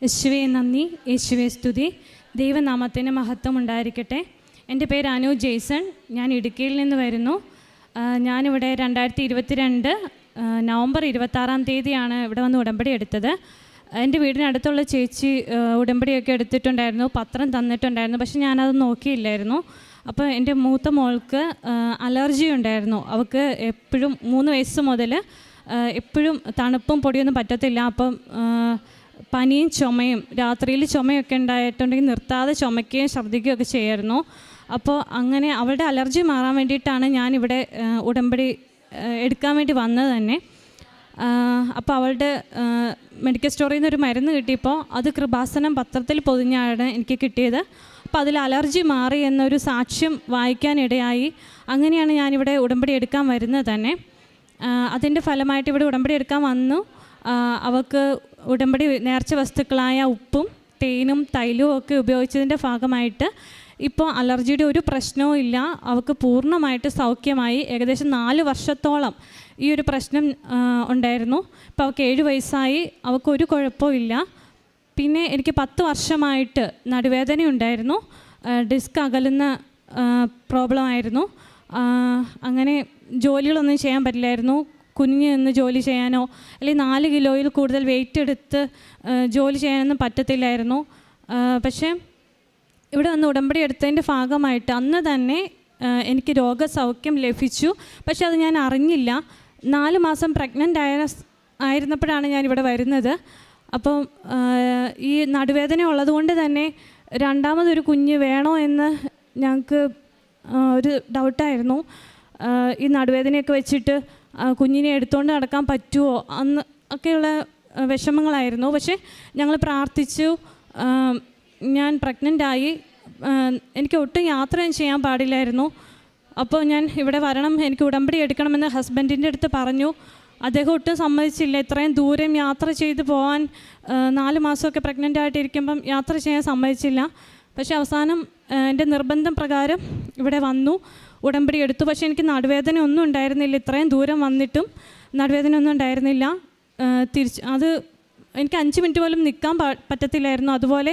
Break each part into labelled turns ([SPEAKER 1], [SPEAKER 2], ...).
[SPEAKER 1] യേശുവേ നന്ദി, യേശുവേ സ്തുതി. ദൈവനാമത്തിന് മഹത്വം ഉണ്ടായിരിക്കട്ടെ. എൻ്റെ പേര് അനു ജെയ്സൺ. ഞാൻ ഇടുക്കിയിൽ നിന്ന് വരുന്നു. ഞാനിവിടെ 2022 നവംബർ 26 ഇവിടെ വന്ന് ഉടമ്പടി എടുത്തത്. എൻ്റെ വീടിനടുത്തുള്ള ചേച്ചി ഉടമ്പടിയൊക്കെ എടുത്തിട്ടുണ്ടായിരുന്നു, പത്രം തന്നിട്ടുണ്ടായിരുന്നു. പക്ഷെ ഞാനത് നോക്കിയില്ലായിരുന്നു. അപ്പോൾ എൻ്റെ മൂത്ത മോൾക്ക് അലർജി ഉണ്ടായിരുന്നു. അവൾക്ക് എപ്പോഴും 3 വയസ്സ് മുതൽ എപ്പോഴും തണുപ്പും പൊടിയൊന്നും പറ്റത്തില്ല. അപ്പം പനിയും ചുമയും, രാത്രിയിൽ ചുമയൊക്കെ ഉണ്ടായിട്ടുണ്ടെങ്കിൽ നിർത്താതെ ചുമയ്ക്കുകയും ഛർദ്ദിക്കുകയൊക്കെ ചെയ്യായിരുന്നു. അപ്പോൾ അങ്ങനെ അവളുടെ അലർജി മാറാൻ വേണ്ടിയിട്ടാണ് ഞാനിവിടെ ഉടമ്പടി എടുക്കാൻ വേണ്ടി വന്നത് തന്നെ. അപ്പോൾ അവളുടെ മെഡിക്കൽ സ്റ്റോറിൽ നിന്നൊരു മരുന്ന് കിട്ടിയപ്പോൾ അത് കൃപാസനം പത്രത്തിൽ പൊതിഞ്ഞാണ് എനിക്ക് കിട്ടിയത്. അപ്പോൾ അതിൽ അലർജി മാറി എന്നൊരു സാക്ഷ്യം വായിക്കാനിടയായി. അങ്ങനെയാണ് ഞാനിവിടെ ഉടമ്പടി എടുക്കാൻ വരുന്നത് തന്നെ. അതിൻ്റെ ഫലമായിട്ട് ഇവിടെ ഉടമ്പടി എടുക്കാൻ വന്നു. അവൾക്ക് ഉടമ്പടി നേർച്ച വസ്തുക്കളായ ഉപ്പും തേനും തൈലവും ഒക്കെ ഉപയോഗിച്ചതിൻ്റെ ഭാഗമായിട്ട് ഇപ്പോൾ അലർജിയുടെ ഒരു പ്രശ്നവും ഇല്ല. അവൾക്ക് പൂർണ്ണമായിട്ട് സൗഖ്യമായി. ഏകദേശം 4 വർഷത്തോളം ഈ ഒരു പ്രശ്നം ഉണ്ടായിരുന്നു. ഇപ്പോൾ അവൾക്ക് 7 വയസ്സായി. അവൾക്കൊരു കുഴപ്പമില്ല. പിന്നെ എനിക്ക് 10 വർഷമായിട്ട് നടുവേദന ഉണ്ടായിരുന്നു. ഡിസ്ക് അകലുന്ന പ്രോബ്ലം ആയിരുന്നു. അങ്ങനെ ജോലികളൊന്നും ചെയ്യാൻ പറ്റില്ലായിരുന്നു. കുനിഞ്ഞ് നിന്ന് ജോലി ചെയ്യാനോ അല്ലെങ്കിൽ 4 കിലോയിൽ കൂടുതൽ വെയിറ്റ് എടുത്ത് ജോലി ചെയ്യാനൊന്നും പറ്റത്തില്ലായിരുന്നു. പക്ഷേ ഇവിടെ വന്ന് ഉടമ്പടി എടുത്തതിൻ്റെ ഭാഗമായിട്ട് അന്ന് തന്നെ എനിക്ക് രോഗസൗഖ്യം ലഭിച്ചു. പക്ഷെ അത് ഞാൻ അറിഞ്ഞില്ല. 4 മാസം പ്രഗ്നൻ്റ് ആയിരുന്നപ്പോഴാണ് ഞാനിവിടെ വരുന്നത്. അപ്പം ഈ നടുവേദന ഉള്ളതുകൊണ്ട് തന്നെ രണ്ടാമതൊരു കുഞ്ഞ് വേണോ എന്ന് ഞങ്ങൾക്ക് ഒരു ഡൗട്ടായിരുന്നു. ഈ നടുവേദനയൊക്കെ വെച്ചിട്ട് കുഞ്ഞിനെ എടുത്തുകൊണ്ട് നടക്കാൻ പറ്റുമോ അന്ന് ഒക്കെയുള്ള വിഷമങ്ങളായിരുന്നു. പക്ഷേ ഞങ്ങൾ പ്രാർത്ഥിച്ചു. ഞാൻ പ്രഗ്നൻ്റായി. എനിക്ക് ഒട്ടും യാത്രയും ചെയ്യാൻ പാടില്ലായിരുന്നു. അപ്പോൾ ഞാൻ ഇവിടെ വരണം, എനിക്ക് ഉടമ്പടി എടുക്കണമെന്ന് ഹസ്ബൻഡിൻ്റെ അടുത്ത് പറഞ്ഞു. അദ്ദേഹം ഒട്ടും സമ്മതിച്ചില്ല. ഇത്രയും ദൂരം യാത്ര ചെയ്ത് പോകാൻ 4 മാസമൊക്കെ പ്രഗ്നൻ്റ് ആയിട്ടിരിക്കുമ്പം യാത്ര ചെയ്യാൻ സമ്മതിച്ചില്ല. പക്ഷേ അവസാനം എൻ്റെ നിർബന്ധം പ്രകാരം ഇവിടെ വന്നു, ഉടമ്പടി എടുത്തു. പക്ഷേ എനിക്ക് നടുവേദന ഒന്നും ഉണ്ടായിരുന്നില്ല. ഇത്രയും ദൂരം വന്നിട്ടും നടുവേദന ഒന്നും ഉണ്ടായിരുന്നില്ല. അത് എനിക്ക് 5 മിനിറ്റ് പോലും നിൽക്കാൻ പറ്റത്തില്ലായിരുന്നു. അതുപോലെ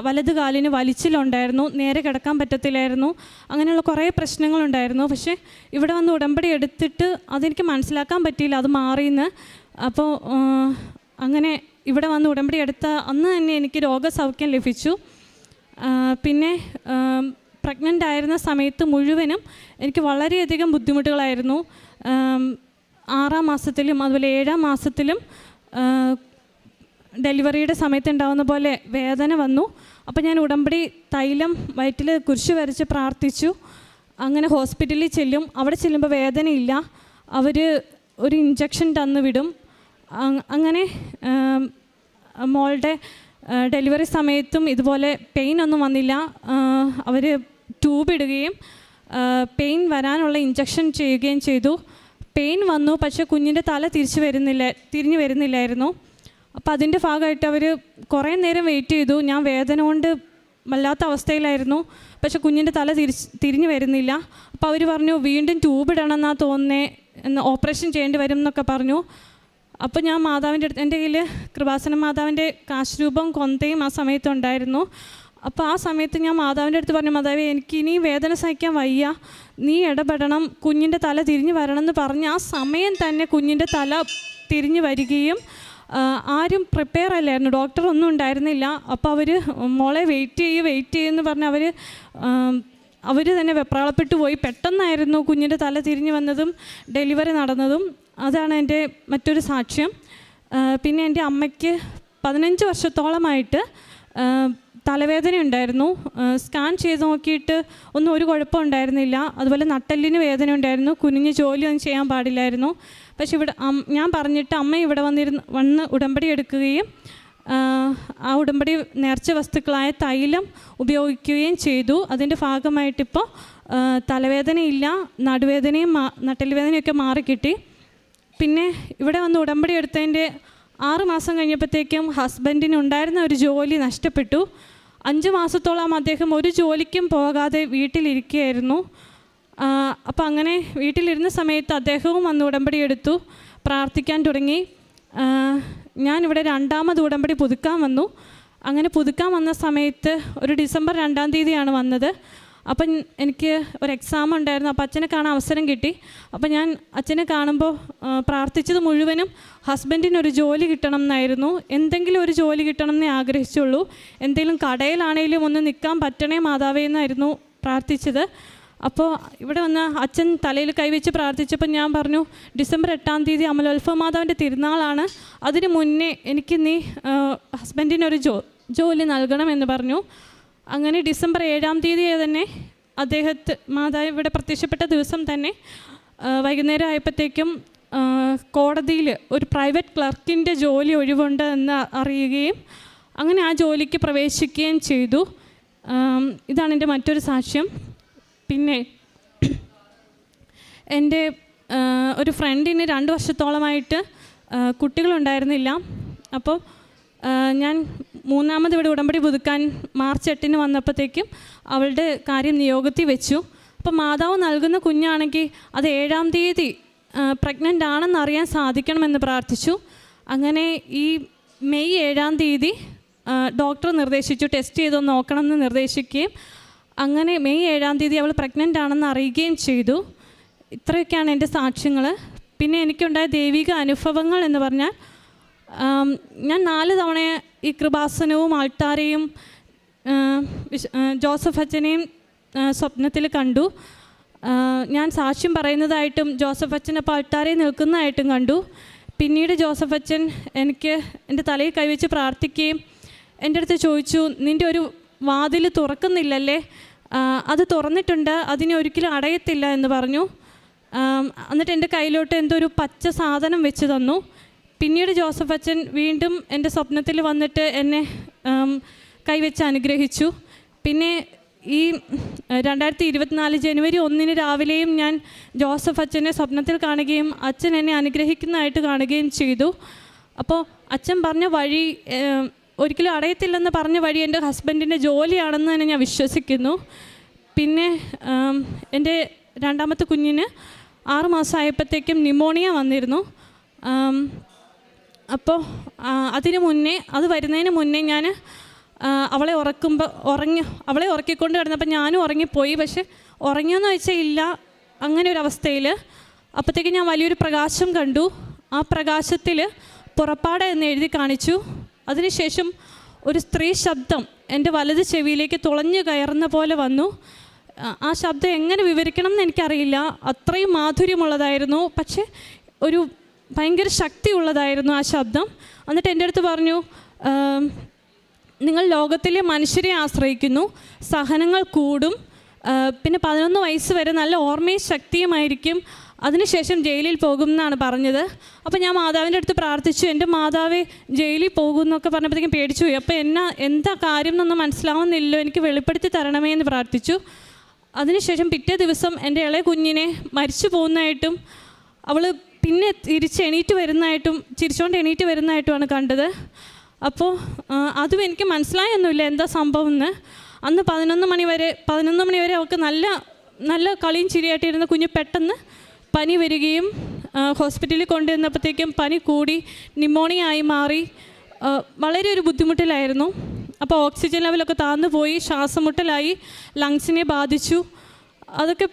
[SPEAKER 1] വലത് കാലിന് വലിച്ചിലുണ്ടായിരുന്നു, നേരെ കിടക്കാൻ പറ്റത്തില്ലായിരുന്നു. അങ്ങനെയുള്ള കുറേ പ്രശ്നങ്ങളുണ്ടായിരുന്നു. പക്ഷേ ഇവിടെ വന്ന് ഉടമ്പടി എടുത്തിട്ട് അതെനിക്ക് മനസ്സിലാക്കാൻ പറ്റിയില്ല അത് മാറിയെന്ന്. അപ്പോൾ അങ്ങനെ ഇവിടെ വന്ന് ഉടമ്പടി എടുത്ത അന്ന് തന്നെ എനിക്ക് രോഗസൗഖ്യം ലഭിച്ചു. പിന്നെ പ്രഗ്നൻ്റ് ആയിരുന്ന സമയത്ത് മുഴുവനും എനിക്ക് വളരെയധികം ബുദ്ധിമുട്ടുകളായിരുന്നു. 6-ാം മാസത്തിലും അതുപോലെ 7-ാം മാസത്തിലും ഡെലിവറിയുടെ സമയത്ത് ഉണ്ടാകുന്ന പോലെ വേദന വന്നു. അപ്പോൾ ഞാൻ ഉടമ്പടി തൈലം വയറ്റിൽ കുരിശ് വരച്ച് പ്രാർത്ഥിച്ചു. അങ്ങനെ ഹോസ്പിറ്റലിൽ ചെല്ലും. അവിടെ ചെല്ലുമ്പോൾ വേദനയില്ല. അവർ ഒരു ഇഞ്ചക്ഷൻ തന്നു വിടും. അങ്ങനെ മോളുടെ ഡെലിവറി സമയത്തും ഇതുപോലെ പെയിൻ ഒന്നും വന്നില്ല. അവർ ട്യൂബ് ഇടുകയും പെയിൻ വരാനുള്ള ഇഞ്ചക്ഷൻ ചെയ്യുകയും ചെയ്തു. പെയിൻ വന്നു, പക്ഷേ കുഞ്ഞിൻ്റെ തല തിരിഞ്ഞു വരുന്നില്ലായിരുന്നു. അപ്പോൾ അതിൻ്റെ ഭാഗമായിട്ട് അവർ കുറേ നേരം വെയിറ്റ് ചെയ്തു. ഞാൻ വേദന കൊണ്ട് വല്ലാത്ത അവസ്ഥയിലായിരുന്നു. പക്ഷേ കുഞ്ഞിൻ്റെ തല തിരിഞ്ഞു വരുന്നില്ല. അപ്പോൾ അവർ പറഞ്ഞു വീണ്ടും ട്യൂബ് ഇടണമെന്നാണ് തോന്നുന്നത്, ഓപ്പറേഷൻ ചെയ്യേണ്ടി വരും എന്നൊക്കെ പറഞ്ഞു. അപ്പോൾ ഞാൻ മാതാവിൻ്റെ അടുത്ത്, എൻ്റെ കയ്യിൽ കൃപാസന മാതാവിൻ്റെ കാശ് രൂപം കൊന്തയും ആ സമയത്തുണ്ടായിരുന്നു. അപ്പോൾ ആ സമയത്ത് ഞാൻ മാതാവിൻ്റെ അടുത്ത് പറഞ്ഞു, മാതാവേ എനിക്ക് ഇനി വേദന സഹിക്കാൻ വയ്യ, നീ ഇടപെടണം, കുഞ്ഞിൻ്റെ തല തിരിഞ്ഞു വരണം എന്ന് പറഞ്ഞ് ആ സമയം തന്നെ കുഞ്ഞിൻ്റെ തല തിരിഞ്ഞു വരികയും ആരും പ്രിപ്പയർ അല്ലായിരുന്നു, ഡോക്ടറൊന്നും ഉണ്ടായിരുന്നില്ല. അപ്പോൾ അവർ മോളെ വെയിറ്റ് ചെയ്യുമെന്ന് പറഞ്ഞ് അവർ തന്നെ വെപ്രാളപ്പെട്ടു പോയി. പെട്ടെന്നായിരുന്നു കുഞ്ഞിൻ്റെ തല തിരിഞ്ഞു വന്നതും ഡെലിവറി നടന്നതും. അതാണ് എൻ്റെ മറ്റൊരു സാക്ഷ്യം. പിന്നെ എൻ്റെ അമ്മയ്ക്ക് 15 വർഷത്തോളമായിട്ട് തലവേദന ഉണ്ടായിരുന്നു. സ്കാൻ ചെയ്ത് നോക്കിയിട്ട് ഒരു കുഴപ്പം ഉണ്ടായിരുന്നില്ല. അതുപോലെ നട്ടെല്ലിന് വേദന ഉണ്ടായിരുന്നു. കുനിഞ്ഞ് ജോലിയൊന്നും ചെയ്യാൻ പാടില്ലായിരുന്നു. പക്ഷെ ഇവിടെ ഞാൻ പറഞ്ഞിട്ട് അമ്മ ഇവിടെ വന്ന് ഉടമ്പടി എടുക്കുകയും ആ ഉടമ്പടി നേർച്ച വസ്തുക്കളായ തൈലം ഉപയോഗിക്കുകയും ചെയ്തു. അതിൻ്റെ ഭാഗമായിട്ടിപ്പോൾ തലവേദനയില്ല, നടുവേദനയും നട്ടെല്ല് വേദനയൊക്കെ മാറിക്കിട്ടി. പിന്നെ ഇവിടെ വന്ന് ഉടമ്പടി എടുത്തതിൻ്റെ 6 മാസം കഴിഞ്ഞപ്പോഴത്തേക്കും ഹസ്ബൻഡിനുണ്ടായിരുന്ന ഒരു ജോലി നഷ്ടപ്പെട്ടു. 5 മാസത്തോളം അദ്ദേഹം ഒരു ജോലിക്കും പോകാതെ വീട്ടിലിരിക്കുകയായിരുന്നു. അപ്പോൾ അങ്ങനെ വീട്ടിലിരുന്ന സമയത്ത് അദ്ദേഹവും വന്ന് ഉടമ്പടി എടുത്തു, പ്രാർത്ഥിക്കാൻ തുടങ്ങി. ഞാനിവിടെ രണ്ടാമത് ഉടമ്പടി പുതുക്കാൻ വന്നു. അങ്ങനെ പുതുക്കാൻ വന്ന സമയത്ത് ഒരു ഡിസംബർ 2-ാം തീയതിയാണ് വന്നത്. അപ്പം എനിക്ക് ഒരു എക്സാം ഉണ്ടായിരുന്നു. അപ്പോൾ അച്ഛനെ കാണാൻ അവസരം കിട്ടി. അപ്പോൾ ഞാൻ അച്ഛനെ കാണുമ്പോൾ പ്രാർത്ഥിച്ചത് മുഴുവനും ഹസ്ബൻഡിനൊരു ജോലി കിട്ടണം എന്നായിരുന്നു. എന്തെങ്കിലും ഒരു ജോലി കിട്ടണം എന്നേ ആഗ്രഹിച്ചുള്ളൂ. എന്തെങ്കിലും കടയിലാണെങ്കിലും ഒന്ന് നിൽക്കാൻ പറ്റണേ മാതാവേ എന്നായിരുന്നു പ്രാർത്ഥിച്ചത്. അപ്പോൾ ഇവിടെ വന്ന് അച്ഛൻ തലയിൽ കൈവച്ച് പ്രാർത്ഥിച്ചപ്പോൾ ഞാൻ പറഞ്ഞു, ഡിസംബർ 8-ാം തീയതി അമലോത്ഭവ മാതാവിൻ്റെ തിരുനാളാണ്, അതിന് മുന്നേ എനിക്ക് നീ ഹസ്ബൻഡിനൊരു ജോലി നൽകണമെന്ന് പറഞ്ഞു. അങ്ങനെ ഡിസംബർ 7-ാം തീയതി തന്നെ മാതാവ് ഇവിടെ പ്രത്യക്ഷപ്പെട്ട ദിവസം തന്നെ വൈകുന്നേരം ആയപ്പോഴത്തേക്കും കോടതിയിൽ ഒരു പ്രൈവറ്റ് ക്ലർക്കിൻ്റെ ജോലി ഒഴിവുണ്ട് എന്ന് അറിയുകയും അങ്ങനെ ആ ജോലിക്ക് പ്രവേശിക്കുകയും ചെയ്തു. ഇതാണ് എൻ്റെ മറ്റൊരു സാക്ഷ്യം. പിന്നെ എൻ്റെ ഒരു ഫ്രണ്ടിന് 2 വർഷത്തോളമായിട്ട് കുട്ടികളുണ്ടായിരുന്നില്ല. അപ്പോൾ ഞാൻ 3-ാമത് ഇവിടെ ഉടമ്പടി പുതുക്കാൻ മാർച്ച് 8-ന് വന്നപ്പോഴത്തേക്കും അവളുടെ കാര്യം നിയോഗത്തിൽ വെച്ചു. അപ്പോൾ മാതാവ് നൽകുന്ന കുഞ്ഞാണെങ്കിൽ അത് 7-ാം തീയതി പ്രഗ്നൻ്റ് ആണെന്ന് അറിയാൻ സാധിക്കണമെന്ന് പ്രാർത്ഥിച്ചു. അങ്ങനെ ഈ മെയ് 7-ാം തീയതി ഡോക്ടർ നിർദ്ദേശിച്ചു, ടെസ്റ്റ് ചെയ്തൊന്ന് നോക്കണമെന്ന് നിർദ്ദേശിക്കുകയും അങ്ങനെ മെയ് 7-ാം തീയതി അവൾ പ്രഗ്നൻ്റ് ആണെന്ന് അറിയുകയും ചെയ്തു. ഇത്രയൊക്കെയാണ് എൻ്റെ സാക്ഷ്യങ്ങൾ. പിന്നെ എനിക്കുണ്ടായ ദൈവിക അനുഭവങ്ങൾ എന്ന് പറഞ്ഞാൽ, ഞാൻ 4 തവണ ഈ കൃപാസനവും ആൾത്താരെയും ജോസഫ് അച്ഛനെയും സ്വപ്നത്തിൽ കണ്ടു. ഞാൻ സാക്ഷ്യം പറയുന്നതായിട്ടും ജോസഫ് അച്ഛൻ അപ്പോൾ ആൾത്താരെ നിൽക്കുന്നതായിട്ടും കണ്ടു. പിന്നീട് ജോസഫ് അച്ഛൻ എനിക്ക് എൻ്റെ തലയിൽ കൈവച്ച് പ്രാർത്ഥിക്കുകയും എൻ്റെ അടുത്ത് ചോദിച്ചു, നിൻ്റെ ഒരു വാതിൽ തുറക്കുന്നില്ലല്ലേ, അത് തുറന്നിട്ടുണ്ട്, അതിനെ ഒരിക്കലും അടയത്തില്ല എന്ന് പറഞ്ഞു. എന്നിട്ട് എൻ്റെ കയ്യിലോട്ട് എന്തോ ഒരു പച്ച സാധനം വെച്ച് തന്നു. പിന്നീട് ജോസഫ് അച്ഛൻ വീണ്ടും എൻ്റെ സ്വപ്നത്തിൽ വന്നിട്ട് എന്നെ കൈവച്ച് അനുഗ്രഹിച്ചു. പിന്നെ ഈ 2024 ജനുവരി 1-ന് രാവിലെയും ഞാൻ ജോസഫ് അച്ഛനെ സ്വപ്നത്തിൽ കാണുകയും അച്ഛൻ എന്നെ അനുഗ്രഹിക്കുന്നതായിട്ട് കാണുകയും ചെയ്തു. അപ്പോൾ അച്ഛൻ പറഞ്ഞ വഴി, ഒരിക്കലും അടയത്തില്ലെന്ന് പറഞ്ഞ വഴി എൻ്റെ ഹസ്ബൻഡിൻ്റെ ജോലിയാണെന്ന് തന്നെ ഞാൻ വിശ്വസിക്കുന്നു. പിന്നെ എൻ്റെ 2-ാമത്തെ കുഞ്ഞിന് 6 മാസമായപ്പോഴത്തേക്കും ന്യൂമോണിയ വന്നിരുന്നു. അപ്പോൾ അത് വരുന്നതിന് മുന്നേ ഞാൻ അവളെ ഉറക്കിക്കൊണ്ട് കിടന്നപ്പോൾ ഞാനും ഉറങ്ങിപ്പോയി. പക്ഷെ ഉറങ്ങിയെന്ന് വെച്ചാൽ ഇല്ല, അങ്ങനെ ഒരു അവസ്ഥയിൽ അപ്പോഴത്തേക്കും ഞാൻ വലിയൊരു പ്രകാശം കണ്ടു. ആ പ്രകാശത്തിൽ പുറപ്പാട് എന്ന് എഴുതി കാണിച്ചു. അതിനുശേഷം ഒരു സ്ത്രീ ശബ്ദം എൻ്റെ വലത് ചെവിയിലേക്ക് തുളഞ്ഞു കയറുന്ന പോലെ വന്നു. ആ ശബ്ദം എങ്ങനെ വിവരിക്കണം എന്ന് എനിക്കറിയില്ല, അത്രയും മാധുര്യമുള്ളതായിരുന്നു. പക്ഷേ ഒരു ഭയങ്കര ശക്തിയുള്ളതായിരുന്നു ആ ശബ്ദം. എന്നിട്ട് എൻ്റെ അടുത്ത് പറഞ്ഞു, നിങ്ങൾ ലോകത്തിലെ മനുഷ്യരെ ആശ്രയിക്കുന്നു, സഹനങ്ങൾ കൂടും, പിന്നെ 11 വയസ്സ് വരെ നല്ല ഓർമ്മയും ശക്തിയുമായിരിക്കും, അതിനുശേഷം ജയിലിൽ പോകും എന്നാണ് പറഞ്ഞത്. അപ്പോൾ ഞാൻ മാതാവിൻ്റെ അടുത്ത് പ്രാർത്ഥിച്ചു, എൻ്റെ മാതാവേ ജയിലിൽ പോകുമെന്നൊക്കെ പറഞ്ഞപ്പോഴത്തേക്കും പേടിച്ചു പോയി. അപ്പോൾ എന്താ കാര്യം എന്നൊന്നും മനസ്സിലാവുന്നില്ലല്ലോ, എനിക്ക് വെളിപ്പെടുത്തി തരണമേ എന്ന് പ്രാർത്ഥിച്ചു. അതിനുശേഷം പിറ്റേ ദിവസം എൻ്റെ ഇളയ കുഞ്ഞിനെ മരിച്ചു പോകുന്നതായിട്ടും അവൾ പിന്നെ തിരിച്ചെണീറ്റ് വരുന്നതായിട്ടും ചിരിച്ചുകൊണ്ട് എണീറ്റ് വരുന്നതായിട്ടുമാണ് കണ്ടത്. അപ്പോൾ അതും എനിക്ക് മനസ്സിലായൊന്നുമില്ല എന്താ സംഭവം എന്ന്. അന്ന് 11 മണി വരെ അവൾക്ക് നല്ല കളിയും ചിരിയായിട്ടിരുന്ന കുഞ്ഞ് പെട്ടെന്ന് പനി വരികയും ഹോസ്പിറ്റലിൽ കൊണ്ടുവന്നപ്പോഴത്തേക്കും പനി കൂടി ന്യൂമോണിയ ആയി മാറി. വളരെ ഒരു ബുദ്ധിമുട്ടിലായിരുന്നു. അപ്പോൾ ഓക്സിജൻ ലെവലൊക്കെ താഴ്ന്നു പോയി, ശ്വാസമുട്ടലായി, ലങ്സിനെ ബാധിച്ചു. അതൊക്കെ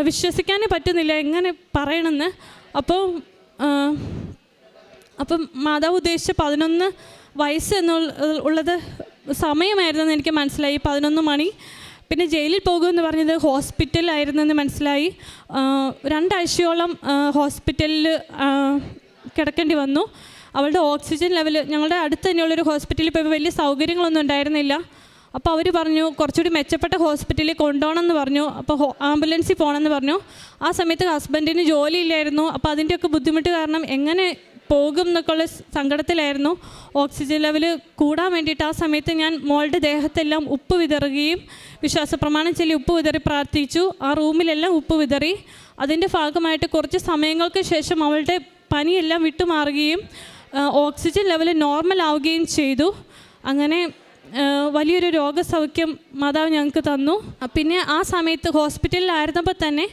[SPEAKER 1] വിശ്വസിക്കാനേ പറ്റുന്നില്ല എങ്ങനെ പറയണമെന്ന്. അപ്പം മാതാവ് ഉദ്ദേശിച്ച 11 വയസ്സ് എന്നുള്ളത് സമയമായിരുന്നെന്ന് എനിക്ക് മനസ്സിലായി, 11 മണി. പിന്നെ ജയിലിൽ പോകുമെന്ന് പറഞ്ഞത് ഹോസ്പിറ്റലിലായിരുന്നെന്ന് മനസ്സിലായി. 2 ആഴ്ചയോളം ഹോസ്പിറ്റലിൽ കിടക്കേണ്ടി വന്നു. അവളുടെ ഓക്സിജൻ ലെവൽ, ഞങ്ങളുടെ അടുത്ത് തന്നെയുള്ളൊരു ഹോസ്പിറ്റലിൽ പോയപ്പോൾ വലിയ സൗകര്യങ്ങളൊന്നും ഉണ്ടായിരുന്നില്ല. അപ്പോൾ അവർ പറഞ്ഞു കുറച്ചുകൂടി മെച്ചപ്പെട്ട ഹോസ്പിറ്റലിൽ കൊണ്ടുപോകണമെന്ന് പറഞ്ഞു. അപ്പോൾ ആംബുലൻസിൽ പോകണമെന്ന് പറഞ്ഞു. ആ സമയത്ത് ഹസ്ബൻഡിന് ജോലിയില്ലായിരുന്നു. അപ്പോൾ അതിൻ്റെയൊക്കെ ബുദ്ധിമുട്ട് കാരണം എങ്ങനെ പോകും എന്നൊക്കെയുള്ള സങ്കടത്തിലായിരുന്നു. ഓക്സിജൻ ലെവൽ കൂടാൻ വേണ്ടിയിട്ട് ആ സമയത്ത് ഞാൻ മോളുടെ ദേഹത്തെല്ലാം ഉപ്പ് വിതറുകയും വിശ്വാസപ്രമാണം ചൊല്ലി ഉപ്പ് വിതറി പ്രാർത്ഥിച്ചു. ആ റൂമിലെല്ലാം ഉപ്പ് വിതറി. അതിൻ്റെ ഭാഗമായിട്ട് കുറച്ച് സമയങ്ങൾക്ക് ശേഷം അവളുടെ പനിയെല്ലാം വിട്ടുമാറുകയും ഓക്സിജൻ ലെവൽ നോർമൽ ആവുകയും ചെയ്തു. അങ്ങനെ വലിയൊരു രോഗസൗഖ്യം മാതാവ് ഞങ്ങൾക്ക് തന്നു. പിന്നെ ആ സമയത്ത് ഹോസ്പിറ്റലിലായിരുന്നപ്പോൾ തന്നെ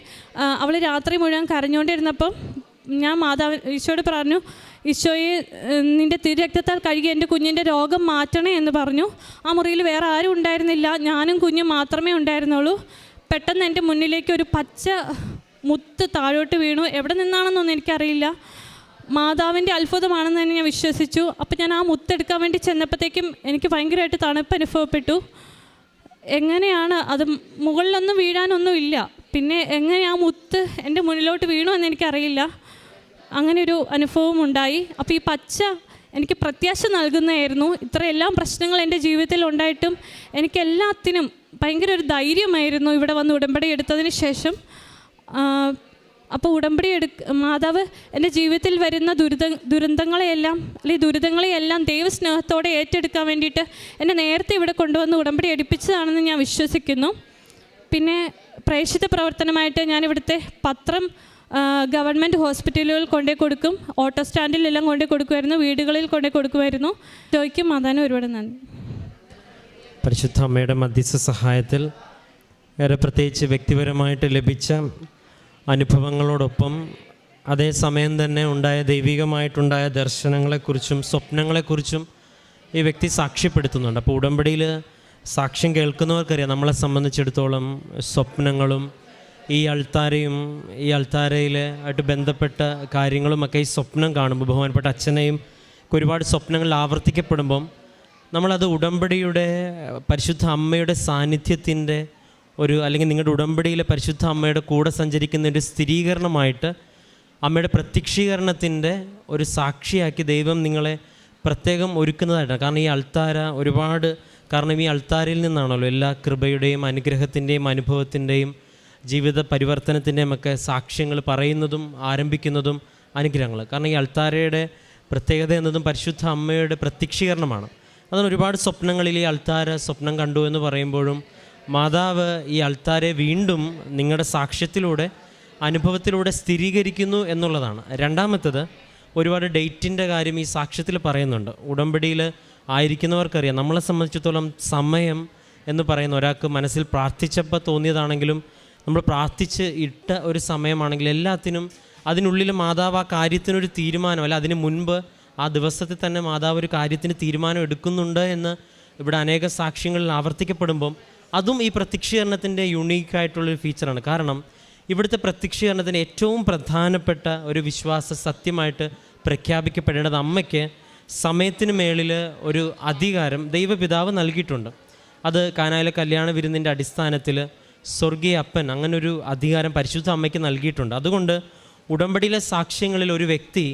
[SPEAKER 1] അവൾ രാത്രി മുഴുവൻ കരഞ്ഞുകൊണ്ടിരുന്നപ്പം ഞാൻ ഈശോയോട് പറഞ്ഞു, ഈശോയെ നിൻ്റെ തിരുരക്തത്താൽ കഴുകി എൻ്റെ കുഞ്ഞിൻ്റെ രോഗം മാറ്റണേ എന്ന് പറഞ്ഞു. ആ മുറിയിൽ വേറെ ആരും ഉണ്ടായിരുന്നില്ല, ഞാനും കുഞ്ഞും മാത്രമേ ഉണ്ടായിരുന്നുള്ളൂ. പെട്ടെന്ന് എൻ്റെ മുന്നിലേക്ക് ഒരു പച്ച മുത്ത് താഴോട്ട് വീണു. എവിടെ നിന്നാണെന്നൊന്നും എനിക്കറിയില്ല. മാതാവിൻ്റെ അത്ഭുതമാണെന്ന് തന്നെ ഞാൻ വിശ്വസിച്ചു. അപ്പോൾ ഞാൻ ആ മുത്തെടുക്കാൻ വേണ്ടി ചെന്നപ്പോഴത്തേക്കും എനിക്ക് ഭയങ്കരമായിട്ട് തണുപ്പ് അനുഭവപ്പെട്ടു. എങ്ങനെയാണ് അത്, മുകളിലൊന്നും വീഴാനൊന്നും ഇല്ല. പിന്നെ എങ്ങനെ ആ മുത്ത് എൻ്റെ മുന്നിലോട്ട് വീണു എന്ന് എനിക്കറിയില്ല. അങ്ങനെ ഒരു അനുഭവം ഉണ്ടായി. അപ്പോൾ ഈ പച്ച എനിക്ക് പ്രത്യാശ നൽകുന്നതായിരുന്നു. ഇത്രയെല്ലാം പ്രശ്നങ്ങൾ എൻ്റെ ജീവിതത്തിൽ ഉണ്ടായിട്ടും എനിക്കെല്ലാത്തിനും ഭയങ്കര ഒരു ധൈര്യമായിരുന്നു ഇവിടെ വന്ന് ഉടമ്പടി എടുത്തതിന് ശേഷം. അപ്പോൾ ഉടമ്പടി മാതാവ് എൻ്റെ ജീവിതത്തിൽ വരുന്ന ദുരന്തങ്ങളെയെല്ലാം അല്ലെങ്കിൽ ദുരിതങ്ങളെയെല്ലാം ദൈവസ്നേഹത്തോടെ ഏറ്റെടുക്കാൻ വേണ്ടിയിട്ട് എന്നെ നേരത്തെ ഇവിടെ കൊണ്ടുവന്ന് ഉടമ്പടി എടുപ്പിച്ചതാണെന്ന് ഞാൻ വിശ്വസിക്കുന്നു. പിന്നെ പ്രേക്ഷിത പ്രവർത്തനമായിട്ട് ഞാനിവിടുത്തെ പത്രം ഗവൺമെൻറ് ഹോസ്പിറ്റലുകൾ കൊണ്ടുപോയി കൊടുക്കും, ഓട്ടോ സ്റ്റാൻഡിലെല്ലാം കൊണ്ടുപോയി കൊടുക്കുമായിരുന്നു, വീടുകളിൽ കൊണ്ടുപോയി കൊടുക്കുമായിരുന്നു. ജോയ്ക്കും മാതാവിനും ഒരുപാട് നന്ദി.
[SPEAKER 2] പരിശുദ്ധ അമ്മയുടെ മധ്യസ്ഥ സഹായത്തിൽ ഏറെ പ്രത്യേകിച്ച് വ്യക്തിപരമായിട്ട് ലഭിച്ച അനുഭവങ്ങളോടൊപ്പം അതേസമയം തന്നെ ഉണ്ടായ ദൈവികമായിട്ടുണ്ടായ ദർശനങ്ങളെക്കുറിച്ചും സ്വപ്നങ്ങളെക്കുറിച്ചും ഈ വ്യക്തി സാക്ഷ്യപ്പെടുത്തുന്നുണ്ട്. അപ്പോൾ ഉടമ്പടിയിൽ സാക്ഷ്യം കേൾക്കുന്നവർക്കറിയാം, നമ്മളെ സംബന്ധിച്ചിടത്തോളം സ്വപ്നങ്ങളും ഈ അൾത്താരയും ഈ അൾത്താരയിലായിട്ട് ബന്ധപ്പെട്ട കാര്യങ്ങളുമൊക്കെ ഈ സ്വപ്നം കാണുമ്പോൾ ബഹുമാനപ്പെട്ട അച്ഛനെയും ഒരുപാട് സ്വപ്നങ്ങളിൽ ആവർത്തിക്കപ്പെടുമ്പം നമ്മളത് ഉടമ്പടിയുടെ പരിശുദ്ധ അമ്മയുടെ സാന്നിധ്യത്തിൻ്റെ അല്ലെങ്കിൽ നിങ്ങളുടെ ഉടമ്പടിയിലെ പരിശുദ്ധ അമ്മയുടെ കൂടെ സഞ്ചരിക്കുന്ന ഒരു സ്ഥിരീകരണമായിട്ട് അമ്മയുടെ പ്രത്യക്ഷീകരണത്തിൻ്റെ ഒരു സാക്ഷിയാക്കി ദൈവം നിങ്ങളെ പ്രത്യേകം ഒരുക്കുന്നതായിട്ടാണ്. കാരണം ഈ അൾത്താര കാരണം ഈ അൾത്താരയിൽ നിന്നാണല്ലോ എല്ലാ കൃപയുടെയും അനുഗ്രഹത്തിൻ്റെയും അനുഭവത്തിൻ്റെയും ജീവിത പരിവർത്തനത്തിൻ്റെയും ഒക്കെ സാക്ഷ്യങ്ങൾ പറയുന്നതും ആരംഭിക്കുന്നതും അനുഗ്രഹങ്ങൾ. കാരണം ഈ അൾത്താരയുടെ പ്രത്യേകത എന്നതും പരിശുദ്ധ അമ്മയുടെ പ്രത്യക്ഷീകരണമാണ്. അതാണ് ഒരുപാട് സ്വപ്നങ്ങളിൽ ഈ അൾത്താര സ്വപ്നം കണ്ടു എന്ന് പറയുമ്പോഴും മാതാവ് ഈ അൾത്താരെ വീണ്ടും നിങ്ങളുടെ സാക്ഷ്യത്തിലൂടെ അനുഭവത്തിലൂടെ സ്ഥിരീകരിക്കുന്നു എന്നുള്ളതാണ്. രണ്ടാമത്തത്, ഒരുപാട് ഡേറ്റിൻ്റെ കാര്യം ഈ സാക്ഷ്യത്തിൽ പറയുന്നുണ്ട്. ഉടമ്പടിയിൽ ആയിരിക്കുന്നവർക്കറിയാം, നമ്മളെ സംബന്ധിച്ചിടത്തോളം സമയം എന്ന് പറയുന്ന ഒരാൾക്ക് മനസ്സിൽ പ്രാർത്ഥിച്ചപ്പോൾ തോന്നിയതാണെങ്കിലും നമ്മൾ പ്രാർത്ഥിച്ച് ഇട്ട ഒരു സമയമാണെങ്കിൽ എല്ലാത്തിനും അതിനുള്ളിൽ മാതാവ് ആ കാര്യത്തിനൊരു തീരുമാനം, അല്ല അതിന് മുൻപ് ആ ദിവസത്തിൽ തന്നെ മാതാവ് ഒരു കാര്യത്തിന് തീരുമാനം എടുക്കുന്നുണ്ട് എന്ന് ഇവിടെ അനേക സാക്ഷ്യങ്ങളിൽ ആവർത്തിക്കപ്പെടുമ്പം അതും ഈ പ്രത്യക്ഷീകരണത്തിൻ്റെ യുണീക്കായിട്ടുള്ളൊരു ഫീച്ചറാണ്. കാരണം ഇവിടുത്തെ പ്രത്യക്ഷീകരണത്തിന് ഏറ്റവും പ്രധാനപ്പെട്ട ഒരു വിശ്വാസ സത്യമായിട്ട് പ്രഖ്യാപിക്കപ്പെടേണ്ടത് അമ്മയ്ക്ക് സമയത്തിന് മേളിൽ ഒരു അധികാരം ദൈവപിതാവ് നൽകിയിട്ടുണ്ട്. അത് കാനായിലെ കല്യാണ വിരുന്നിൻ്റെ അടിസ്ഥാനത്തിൽ സ്വർഗീയ അപ്പൻ അങ്ങനൊരു അധികാരം പരിശുദ്ധ അമ്മയ്ക്ക് നൽകിയിട്ടുണ്ട്. അതുകൊണ്ട് ഉടമ്പടിയിലെ സാക്ഷ്യങ്ങളിൽ ഒരു വ്യക്തി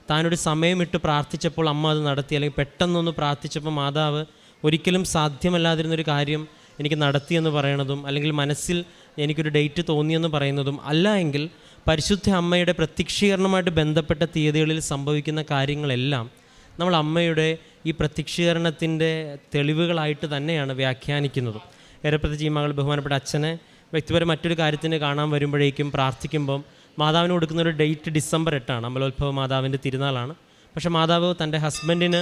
[SPEAKER 2] താനൊരു സമയമിട്ട് പ്രാർത്ഥിച്ചപ്പോൾ അമ്മ അത് നടത്തി, അല്ലെങ്കിൽ പെട്ടെന്നൊന്ന് പ്രാർത്ഥിച്ചപ്പോൾ മാതാവ് ഒരിക്കലും സാധ്യമല്ലാതിരുന്നൊരു കാര്യം എനിക്ക് നടത്തിയെന്ന് പറയണതും, അല്ലെങ്കിൽ മനസ്സിൽ എനിക്കൊരു ഡേറ്റ് തോന്നിയെന്ന് പറയുന്നതും അല്ല എങ്കിൽ പരിശുദ്ധ അമ്മയുടെ പ്രത്യക്ഷീകരണമായിട്ട് ബന്ധപ്പെട്ട തീയതികളിൽ സംഭവിക്കുന്ന കാര്യങ്ങളെല്ലാം നമ്മൾ അമ്മയുടെ ഈ പ്രത്യക്ഷീകരണത്തിൻ്റെ തെളിവുകളായിട്ട് തന്നെയാണ് വ്യാഖ്യാനിക്കുന്നതും. ഏറെ പ്രത്യേകിച്ച് ഈ മകൾ ബഹുമാനപ്പെട്ട അച്ഛനെ വ്യക്തിപരം മറ്റൊരു കാര്യത്തിന് കാണാൻ വരുമ്പോഴേക്കും പ്രാർത്ഥിക്കുമ്പം മാതാവിന് കൊടുക്കുന്നൊരു ഡേറ്റ് ഡിസംബർ 8 അമലോത്ഭവ മാതാവിൻ്റെ തിരുനാളാണ്. പക്ഷേ മാതാവ് തൻ്റെ ഹസ്ബൻഡിന്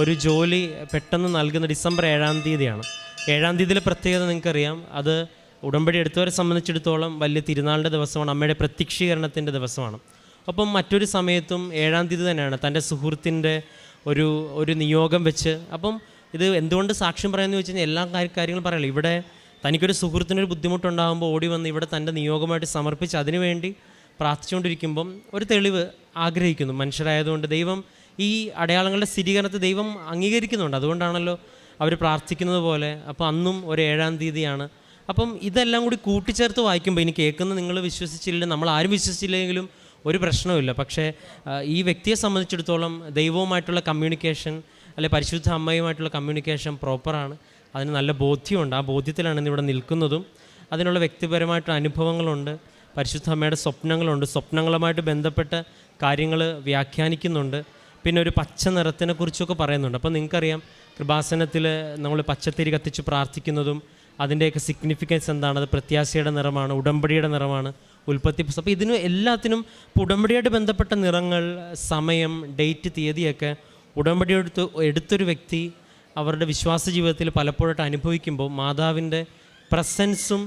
[SPEAKER 2] ഒരു ജോലി പെട്ടെന്ന് നൽകുന്ന ഡിസംബർ 7 തീയതിയാണ്. 7 തീയതിയിലെ പ്രത്യേകത നിങ്ങൾക്കറിയാം. അത് ഉടമ്പടി എടുത്തവരെ സംബന്ധിച്ചിടത്തോളം വലിയ തിരുനാളിൻ്റെ ദിവസമാണ്, അമ്മയുടെ പ്രത്യക്ഷീകരണത്തിൻ്റെ ദിവസമാണ്. ഒപ്പം മറ്റൊരു സമയത്തും 7 തീയതി തന്നെയാണ് തൻ്റെ സുഹൃത്തിൻ്റെ ഒരു നിയോഗം വെച്ച്. അപ്പം ഇത് എന്തുകൊണ്ട് സാക്ഷ്യം പറയുന്നത് വെച്ച് കഴിഞ്ഞാൽ എല്ലാ കാര്യങ്ങളും പറയല്ലോ. ഇവിടെ തനിക്കൊരു സുഹൃത്തിനൊരു ബുദ്ധിമുട്ടുണ്ടാകുമ്പോൾ ഓടി വന്ന് ഇവിടെ തൻ്റെ നിയോഗമായിട്ട് സമർപ്പിച്ച് അതിനുവേണ്ടി പ്രാർത്ഥിച്ചുകൊണ്ടിരിക്കുമ്പം ഒരു തെളിവ് ആഗ്രഹിക്കുന്നു. മനുഷ്യരായതുകൊണ്ട് ദൈവം ഈ അടയാളങ്ങളുടെ സ്ഥിരീകരണത്തെ ദൈവം അംഗീകരിക്കുന്നുണ്ട്. അതുകൊണ്ടാണല്ലോ അവർ പ്രാർത്ഥിക്കുന്നത് പോലെ. അപ്പോൾ അന്നും ഒരു 7 തീയതിയാണ്. അപ്പം ഇതെല്ലാം കൂടി കൂട്ടിച്ചേർത്ത് വായിക്കുമ്പോൾ ഇനി കേൾക്കുന്ന നിങ്ങൾ വിശ്വസിച്ചില്ല, നമ്മൾ ആരും വിശ്വസിച്ചില്ലെങ്കിലും ഒരു പ്രശ്നവുമില്ല. പക്ഷേ ഈ വ്യക്തിയെ സംബന്ധിച്ചിടത്തോളം ദൈവവുമായിട്ടുള്ള കമ്മ്യൂണിക്കേഷൻ, അല്ലെ പരിശുദ്ധ അമ്മയുമായിട്ടുള്ള കമ്മ്യൂണിക്കേഷൻ പ്രോപ്പറാണ്. അതിന് നല്ല ബോധ്യമുണ്ട്. ആ ബോധ്യത്തിലാണ് ഇന്നിവിടെ നിൽക്കുന്നതും. അതിനുള്ള വ്യക്തിപരമായിട്ടുള്ള അനുഭവങ്ങളുണ്ട്, പരിശുദ്ധ അമ്മയുടെ സ്വപ്നങ്ങളുണ്ട്, സ്വപ്നങ്ങളുമായിട്ട് ബന്ധപ്പെട്ട കാര്യങ്ങൾ വ്യാഖ്യാനിക്കുന്നുണ്ട്. പിന്നെ ഒരു പച്ച നിറത്തിനെ കുറിച്ചൊക്കെ പറയുന്നുണ്ട്. അപ്പോൾ നിങ്ങൾക്കറിയാം, കൃപാസനത്തിൽ നമ്മൾ പച്ചത്തിരി കത്തിച്ച് പ്രാർത്ഥിക്കുന്നതും അതിൻ്റെയൊക്കെ സിഗ്നിഫിക്കൻസ് എന്താണ്? അത് പ്രത്യാശയുടെ നിറമാണ്, ഉടമ്പടിയുടെ നിറമാണ്, ഉൽപ്പത്തി. അപ്പോൾ ഇതിന് എല്ലാത്തിനും ഉടമ്പടിയായിട്ട് ബന്ധപ്പെട്ട നിറങ്ങൾ, സമയം, ഡേറ്റ്, തീയതിയൊക്കെ ഉടമ്പടി എടുത്തൊരു വ്യക്തി അവരുടെ വിശ്വാസ ജീവിതത്തിൽ പലപ്പോഴായിട്ട് അനുഭവിക്കുമ്പോൾ മാതാവിൻ്റെ പ്രസൻസും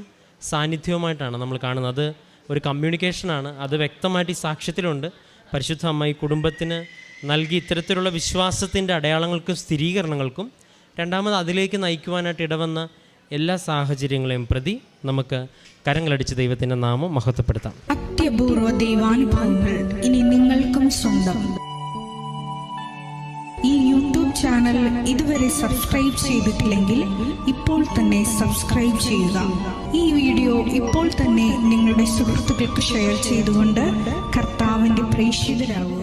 [SPEAKER 2] സാന്നിധ്യവുമായിട്ടാണ് നമ്മൾ കാണുന്നത്. അത് ഒരു കമ്മ്യൂണിക്കേഷനാണ്. അത് വ്യക്തമായിട്ട് ഈ സാക്ഷ്യത്തിലുണ്ട്. പരിശുദ്ധ അമ്മ ഈ കുടുംബത്തിന് നൽകി ഇത്തരത്തിലുള്ള വിശ്വാസത്തിൻ്റെ അടയാളങ്ങൾക്കും സ്ഥിരീകരണങ്ങൾക്കും രണ്ടാമത് അതിലേക്ക് നയിക്കുവാനായിട്ട് ഇടവന്ന എല്ലാ സാഹചര്യങ്ങളെയും പ്രതി നമുക്ക് കരങ്ങളടിച്ച് ദൈവത്തിൻ്റെ നാമം മഹത്വപ്പെടുത്താം.
[SPEAKER 3] അത്യപൂർവ ദൈവാനുഭവങ്ങൾ ഇനി നിങ്ങൾക്കും സ്വന്തം. ഈ യൂട്യൂബ് ചാനൽ ഇതുവരെ സബ്സ്ക്രൈബ് ചെയ്തിട്ടില്ലെങ്കിൽ ഇപ്പോൾ തന്നെ സബ്സ്ക്രൈബ് ചെയ്യുക. ഈ വീഡിയോ ഇപ്പോൾ തന്നെ നിങ്ങളുടെ സുഹൃത്തുക്കൾക്ക് ഷെയർ ചെയ്തുകൊണ്ട് കർത്താവിൻ്റെ പ്രേക്ഷിതരാകുക.